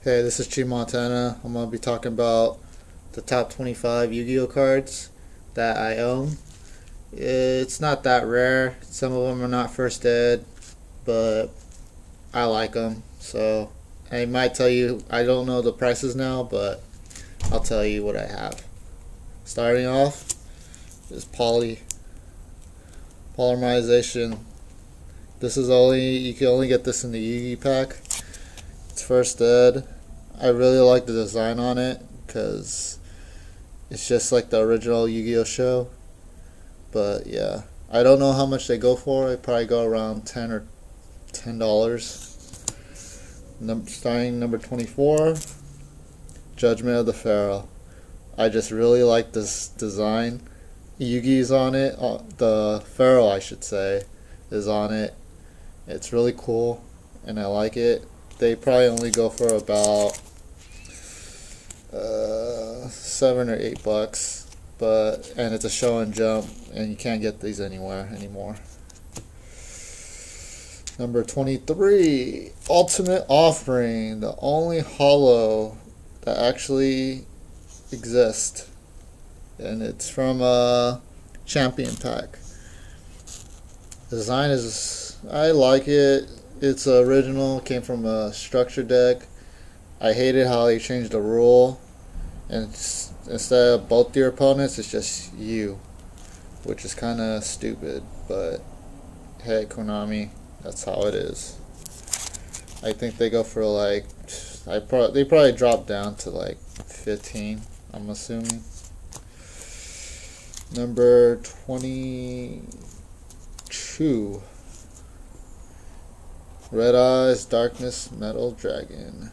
Hey, this is Chi Montana. I'm going to be talking about the top 25 Yu-Gi-Oh cards that I own. It's not that rare. Some of them are not first ed, but I like them. So I might tell you, I don't know the prices now, but I'll tell you what I have. Starting off is polymerization. This is you can only get this in the Yu-Gi pack. It's first ed. I really like the design on it because it's just like the original Yu-Gi-Oh show. But yeah, I don't know how much they go for. They probably go around $10. Starting number 24, Judgment of the Pharaoh. I just really like this design. Yugi's on it. The Pharaoh, I should say, is on it. It's really cool, and I like it. They probably only go for about $7 or $8, and it's a show and jump, and you can't get these anywhere anymore. Number 23, Ultimate Offering, the only holo that actually exists, and it's from a champion pack. The design is, I like it. It's original, came from a structure deck. I hated how they changed the rule, and instead of both your opponents, it's just you, which is kind of stupid, but hey, Konami, that's how it is. I think they go for like, they probably drop down to like 15, I'm assuming. Number 22, Red Eyes Darkness Metal Dragon.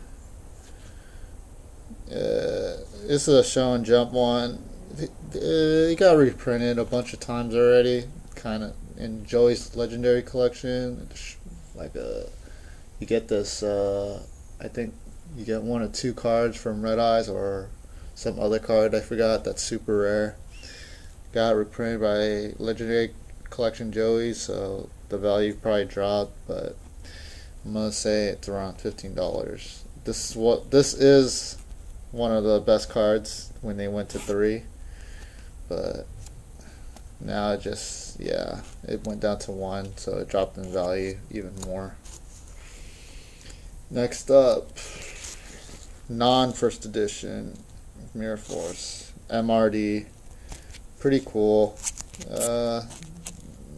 This is a show and jump one. It got reprinted a bunch of times already, kind of in Joey's Legendary Collection. You get this. I think you get 1 or 2 cards from Red Eyes or some other card I forgot that's super rare. Got reprinted by Legendary Collection Joey, so the value probably dropped, but I'm gonna say it's around $15. This is one of the best cards when they went to 3, but now it went down to 1, so it dropped in value even more. Next up, non-first edition Mirror Force MRD. Pretty cool.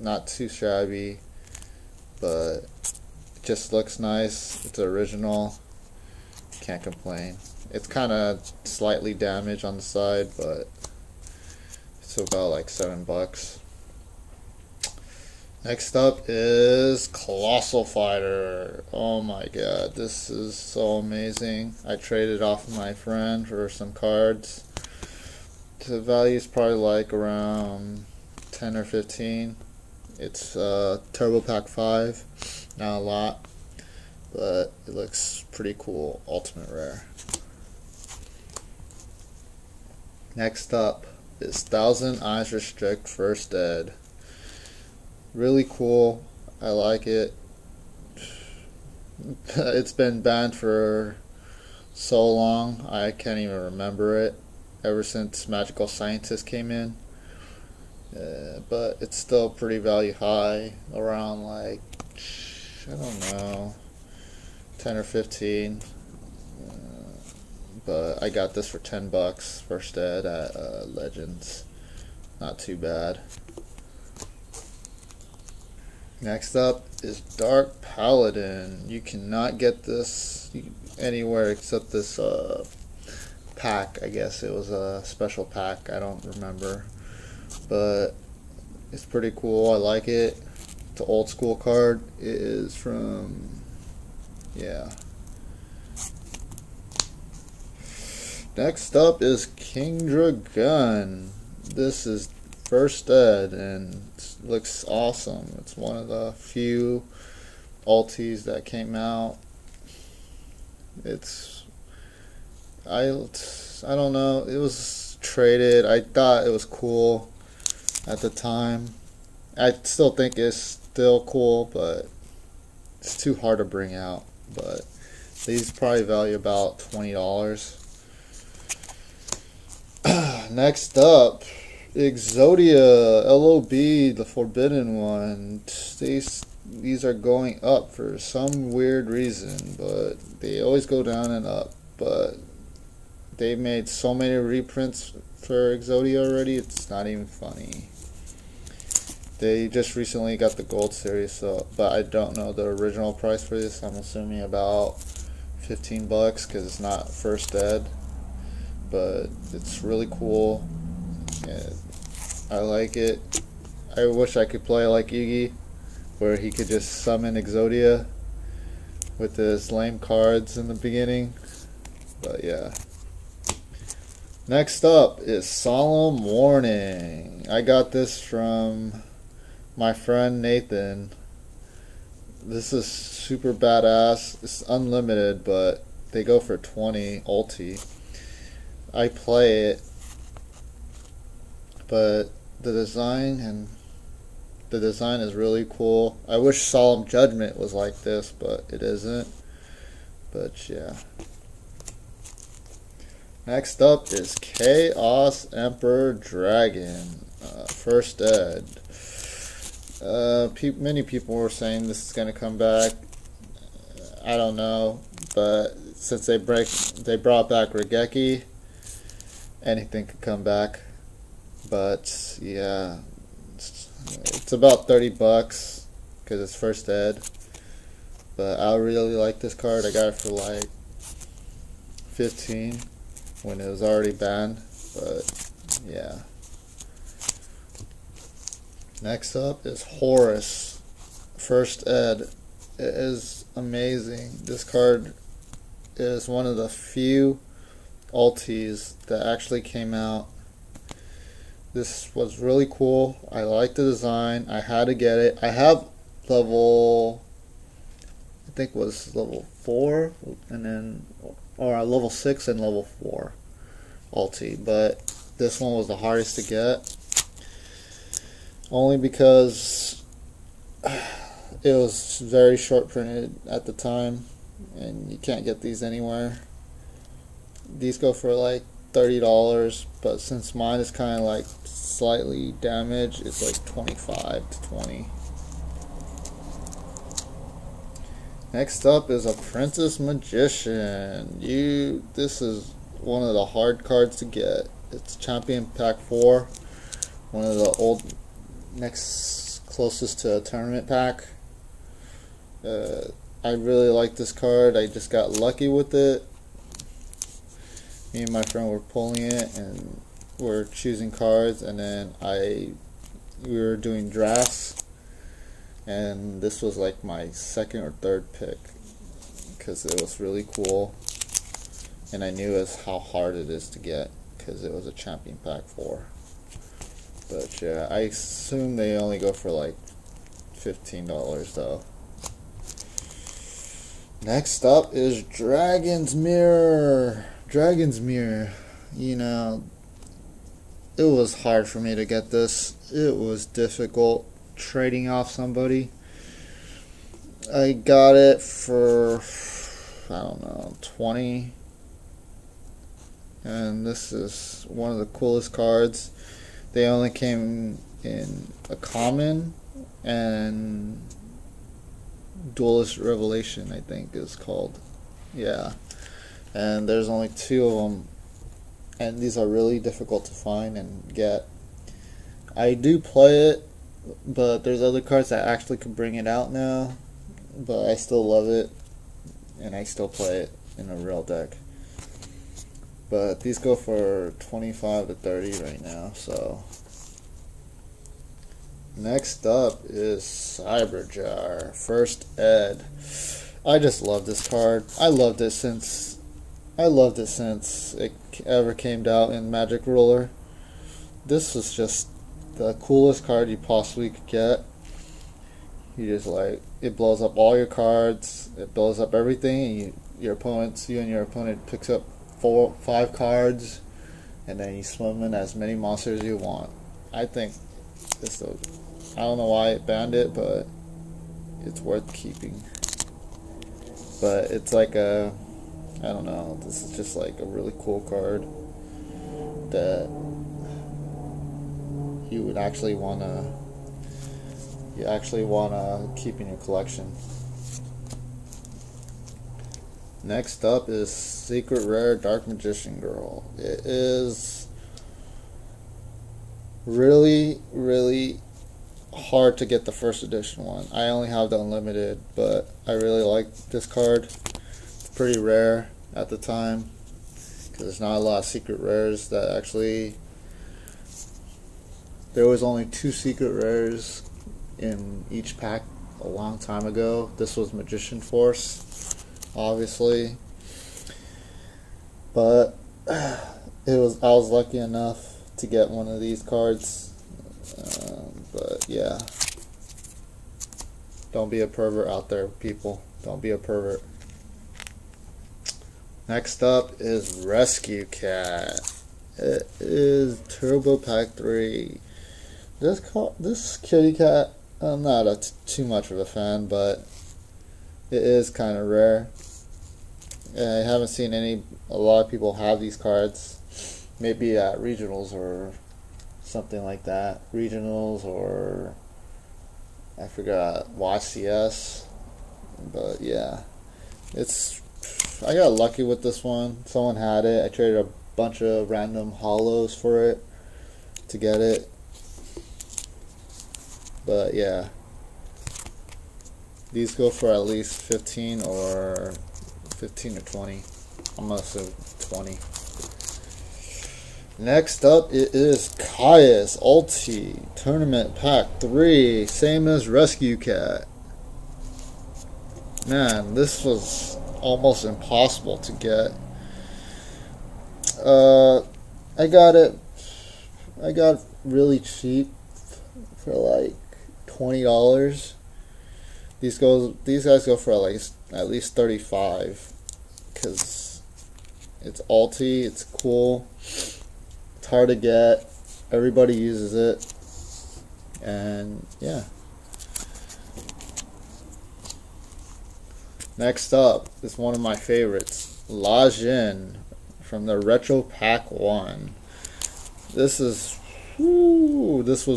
Not too shabby, but it just looks nice. It's original. Can't complain. It's kind of slightly damaged on the side, but it's about like $7. Next up is Colossal Fighter. Oh my god, this is so amazing. I traded off my friend for some cards. The value is probably like around 10 or 15. It's Turbo Pack 5, not a lot, but it looks pretty cool. Ultimate Rare. Next up is Thousand Eyes Restrict First Ed. Really cool. I like it. It's been banned for so long, I can't even remember it. Ever since Magical Scientist came in. But it's still pretty value high, around like, I don't know, 10 or 15. But I got this for $10 first ed at Legends. Not too bad. Next up is Dark Paladin. You cannot get this anywhere except this pack. I guess it was a special pack. I don't remember. But it's pretty cool. I like it. It's an old school card. It is from, yeah. Next up is King Druggun. This is first ed and it looks awesome. It's one of the few ultis that came out. I don't know. It was traded. I thought it was cool at the time. I still think it's still cool, but it's too hard to bring out. But These probably value about $20. Next up, Exodia LOB, the Forbidden One. These are going up for some weird reason, but they always go down and up. But they made so many reprints for Exodia already, it's not even funny. They just recently got the Gold Series, so but I don't know the original price for this. I'm assuming about $15 because it's not first ed, but it's really cool. And I like it. I wish I could play like Iggy, where he could just summon Exodia with his lame cards in the beginning. But yeah. Next up is Solemn Warning. I got this from my friend Nathan. This is super badass. It's unlimited, but they go for 20 ulti. I play it, but the design is really cool. I wish Solemn Judgment was like this, but it isn't. But yeah. Next up is Chaos Emperor Dragon, first ed. Many people were saying this is going to come back. I don't know, but since they brought back Regeki, anything could come back. But yeah, it's about $30 because it's first ed. But I really like this card. I got it for like 15 when it was already banned. But yeah. Next up is Horus, first ed. It is amazing. This card is one of the few ultis that actually came out. This was really cool. I like the design. I had to get it. I have level, I think it was level 4, and then, or level 6 and level 4 ulti, but this one was the hardest to get. Only because it was very short printed at the time, and you can't get these anywhere. These go for like $30, but since mine is kind of like slightly damaged, it's like 25 to 20. Next up is Apprentice Magician. This is one of the hard cards to get. It's Champion Pack 4, one of the next closest to a tournament pack. I really like this card. I just got lucky with it. Me and my friend were pulling it and we're choosing cards, and then we were doing drafts, and this was like my second or third pick because it was really cool, and I knew how hard it is to get because it was a Champion Pack 4. But yeah, I assume they only go for like $15 though. Next up is Dragon's Mirror. Dragon's Mirror. You know, it was hard for me to get this. It was difficult trading off somebody. I got it for, I don't know, 20. And this is one of the coolest cards. They only came in a common and Duelist Revelation, I think is called. Yeah. And there's only 2 of them. And these are really difficult to find and get. I do play it, but there's other cards that actually can bring it out now. But I still love it, and I still play it in a real deck. But these go for 25 to 30 right now, so. Next up is Cyberjar, first ed. I just love this card. I loved it since it ever came out in Magic Ruler. This was just the coolest card you possibly could get. You just like, it blows up all your cards, it blows up everything, and you and your opponent picks up 4, 5 cards, and then you summon as many monsters as you want. I think this, I don't know why it banned it, but it's worth keeping. But it's like a, I don't know, this is just like a really cool card that you actually wanna keep in your collection. Next up is Secret Rare Dark Magician Girl. It is really, really hard to get the first edition one. I only have the unlimited, but I really like this card. It's pretty rare at the time because there's not a lot of secret rares that actually. There was only 2 secret rares in each pack a long time ago. This was Magician Force, obviously, but I was lucky enough to get one of these cards. But yeah, don't be a pervert out there, people. Don't be a pervert. Next up is Rescue Cat. It is Turbo Pack 3. This kitty cat, I'm not too much of a fan, but it is kind of rare. And I haven't seen a lot of people have these cards. Maybe at regionals or something like that. Regionals or I forgot, YCS. But yeah, I got lucky with this one. Someone had it. I traded a bunch of random hollows for it to get it. But yeah, these go for at least 15 or 20. I'm gonna say 20. Next up, it is Caius Ulti Tournament Pack 3, same as Rescue Cat. Man, this was almost impossible to get. I got it really cheap for like $20. These guys go for at least 35 because it's Ulti, it's cool. It's hard to get. Everybody uses it. And yeah. Next up is one of my favorites, La Jin from the Retro Pack 1. This was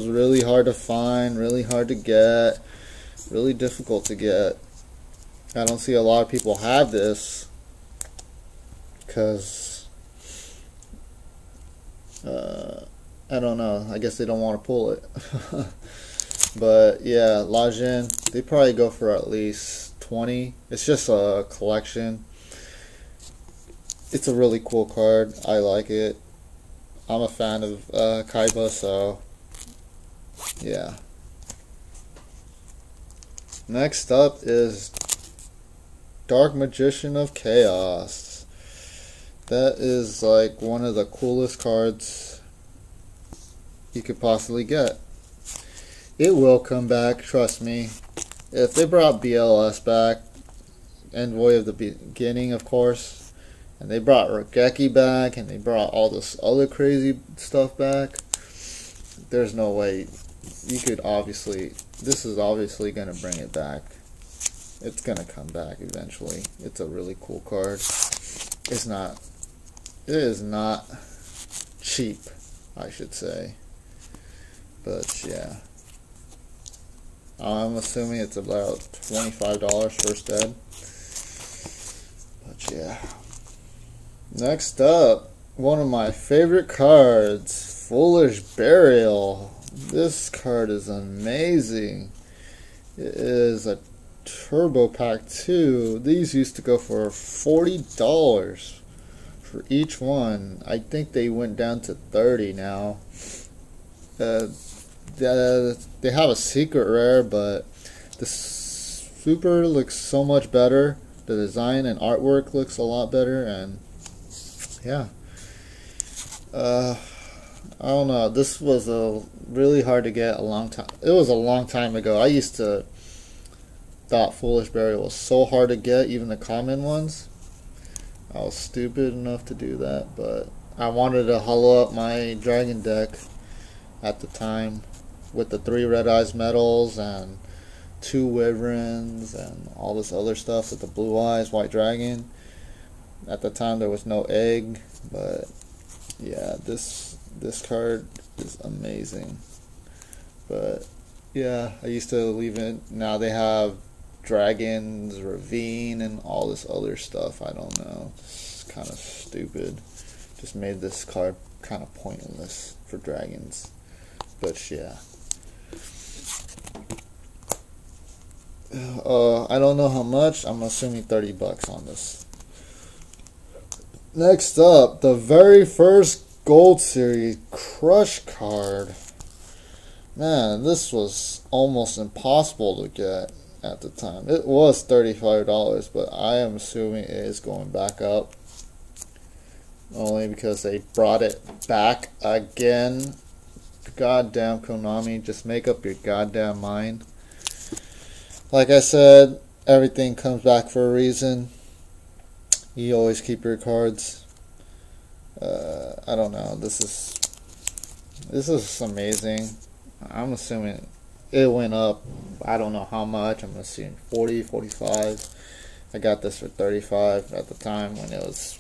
really hard to find, really hard to get, really difficult to get. I don't see a lot of people have this because I don't know, I guess they don't want to pull it. But yeah, La Jin, they probably go for at least 20. It's just a collection. It's a really cool card. I like it. I'm a fan of Kaiba, so yeah. Next up is Dark Magician of Chaos. That is like one of the coolest cards you could possibly get. It will come back, trust me. If they brought BLS back, Envoy of the Beginning, of course, and they brought Regeki back, and they brought all this other crazy stuff back, there's no way you could this is obviously going to bring it back. It's going to come back eventually. It's a really cool card. It is not cheap, I should say. But yeah. I'm assuming it's about $25 first ed. But yeah. Next up, one of my favorite cards, Foolish Burial. This card is amazing. It is a Turbo Pack 2. These used to go for $40 for each one. I think they went down to $30 now. They have a secret rare, but the super looks so much better. The design and artwork looks a lot better, and yeah. I don't know. This was really hard to get a long time. It was a long time ago. I used to thought Foolish Burial was so hard to get, even the common ones. I was stupid enough to do that, but I wanted to hollow up my dragon deck at the time with the 3 Red Eyes medals and 2 wyverns and all this other stuff with the blue eyes, white dragon. At the time there was no egg, but yeah, this card is amazing. But yeah, I used to leave it. Now they have dragons, ravine, and all this other stuff. I don't know. It's kind of stupid. Just made this card kind of pointless for dragons. But yeah. I don't know how much. I'm assuming $30 on this. Next up, the very first Gold Series Crush card. Man, this was almost impossible to get at the time. It was $35, but I am assuming it is going back up. Only because they brought it back again. Goddamn Konami, just make up your goddamn mind. Like I said, everything comes back for a reason. You always keep your cards. I don't know. This is amazing. I'm assuming it went up. I don't know how much. I'm assuming 40, 45. I got this for 35 at the time when it was,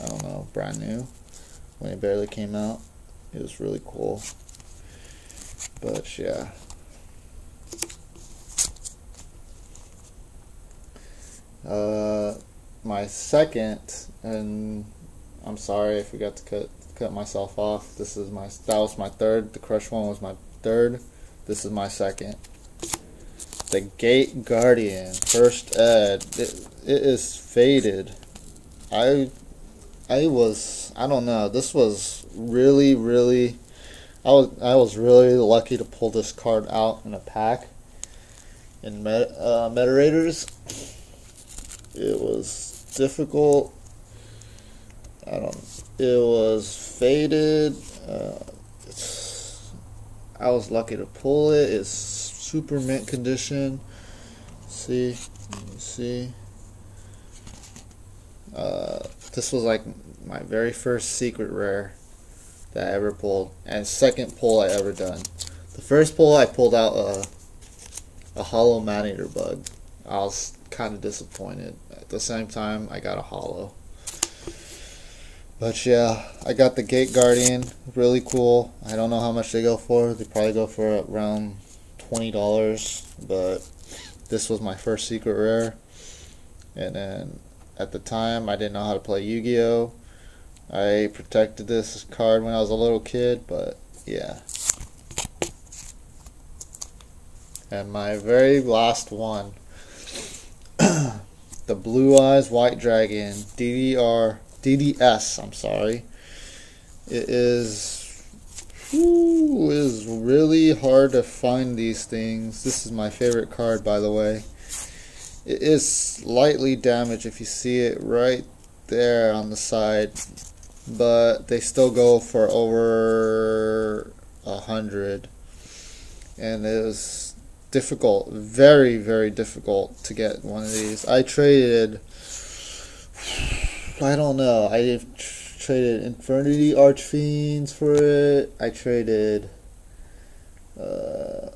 I don't know, brand new. When it barely came out. It was really cool. But yeah. My second, and I'm sorry I forgot to cut myself off. That was my third. The Crush one was my third. This is my second. The Gate Guardian First Ed. It is faded. I don't know. This was really. I was really lucky to pull this card out in a pack. In Meta Raiders. It was difficult. It was faded. I was lucky to pull it. It's super mint condition. See. This was like my very first secret rare that I ever pulled, and second pull I ever done. The first pull I pulled out a hollow man-eater bug. I was kind of disappointed. At the same time, I got a hollow. But yeah, I got the Gate Guardian. Really cool. I don't know how much they go for. They probably go for around $20. But this was my first secret rare. And then at the time, I didn't know how to play Yu-Gi-Oh! I protected this card when I was a little kid, but yeah. And my very last one. The Blue Eyes White Dragon DDS, I'm sorry. It is really hard to find these things. This is my favorite card, by the way. It is slightly damaged if you see it right there on the side, but they still go for over 100, and it was difficult, very difficult to get one of these. I traded, I don't know, I traded Infernity Archfiends for it. I traded a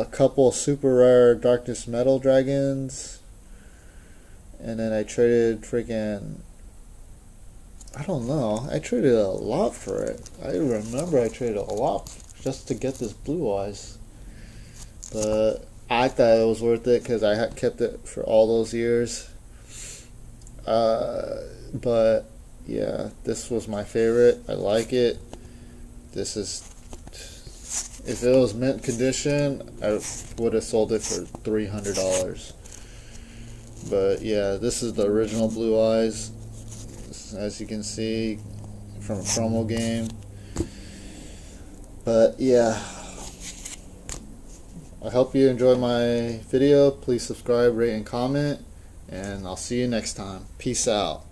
couple super rare Darkness Metal Dragons, and then I traded freaking, I don't know, I traded a lot for it. I remember I traded a lot just to get this Blue Eyes. But I thought it was worth it because I had kept it for all those years. But yeah, this was my favorite. I like it. This is, if it was mint condition, I would have sold it for $300. But yeah, this is the original Blue Eyes, as you can see from a promo game. But yeah, I hope you enjoyed my video. Please subscribe, rate, and comment, and I'll see you next time. Peace out.